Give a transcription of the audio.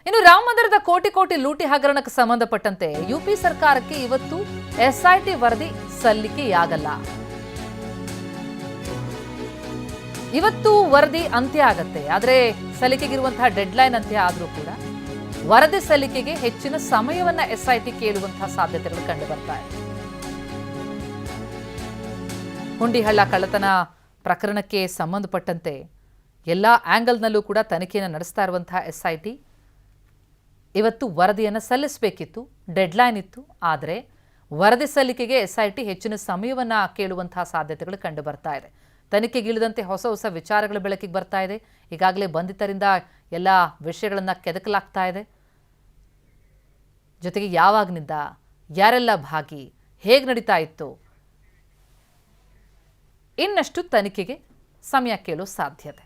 ಇನ್ನು ರಾಮ ಮಂದಿರದ ಕೋಟಿ ಕೋಟಿ ಲೂಟಿ ಹಗರಣಕ್ಕೆ ಸಂಬಂಧಪಟ್ಟಂತೆ ಯುಪಿ ಸರ್ಕಾರಕ್ಕೆ ಇವತ್ತು ಎಸ್ಐಟಿ ವರದಿ ಸಲ್ಲಿಕೆಯಾಗಲ್ಲ. ಇವತ್ತು ವರದಿ ಅಂತ್ಯ ಆಗತ್ತೆ. ಆದರೆ ಸಲ್ಲಿಕೆಗಿರುವಂತಹ ಡೆಡ್ಲೈನ್ ಅಂತ್ಯ ಆದರೂ ಕೂಡ ವರದಿ ಸಲ್ಲಿಕೆಗೆ ಹೆಚ್ಚಿನ ಸಮಯವನ್ನ ಎಸ್ಐಟಿ ಕೇಳುವಂತಹ ಸಾಧ್ಯತೆಗಳು ಕಂಡು ಬರ್ತಾ ಇದೆ. ಹುಂಡಿಹಳ್ಳ ಕಳ್ಳತನ ಪ್ರಕರಣಕ್ಕೆ ಸಂಬಂಧಪಟ್ಟಂತೆ ಎಲ್ಲ ಆಂಗಲ್ನಲ್ಲೂ ಕೂಡ ತನಿಖೆಯನ್ನು ನಡೆಸ್ತಾ ಇರುವಂತಹ ಎಸ್ಐಟಿ ಇವತ್ತು ವರದಿಯನ್ನು ಸಲ್ಲಿಸಬೇಕಿತ್ತು, ಡೆಡ್ಲೈನ್ ಇತ್ತು. ಆದರೆ ವರದಿ ಸಲ್ಲಿಕೆಗೆ ಎಸ್ಐಟಿ ಹೆಚ್ಚಿನ ಸಮಯವನ್ನು ಕೇಳುವಂತಹ ಸಾಧ್ಯತೆಗಳು ಕಂಡು ಬರ್ತಾ ಇದೆ. ತನಿಖೆಗಿಳಿದಂತೆ ಹೊಸ ಹೊಸ ವಿಚಾರಗಳು ಬೆಳಕಿಗೆ ಬರ್ತಾ ಇದೆ. ಈಗಾಗಲೇ ಬಂಧಿತರಿಂದ ಎಲ್ಲ ವಿಷಯಗಳನ್ನು ಕೆದಕಲಾಗ್ತಾ ಇದೆ. ಜೊತೆಗೆ ಯಾವಾಗನಿಂದ ಯಾರೆಲ್ಲ ಭಾಗಿ, ಹೇಗೆ ನಡೀತಾ ಇತ್ತು, ಇನ್ನಷ್ಟು ತನಿಖೆಗೆ ಸಮಯ ಕೇಳೋ ಸಾಧ್ಯತೆ.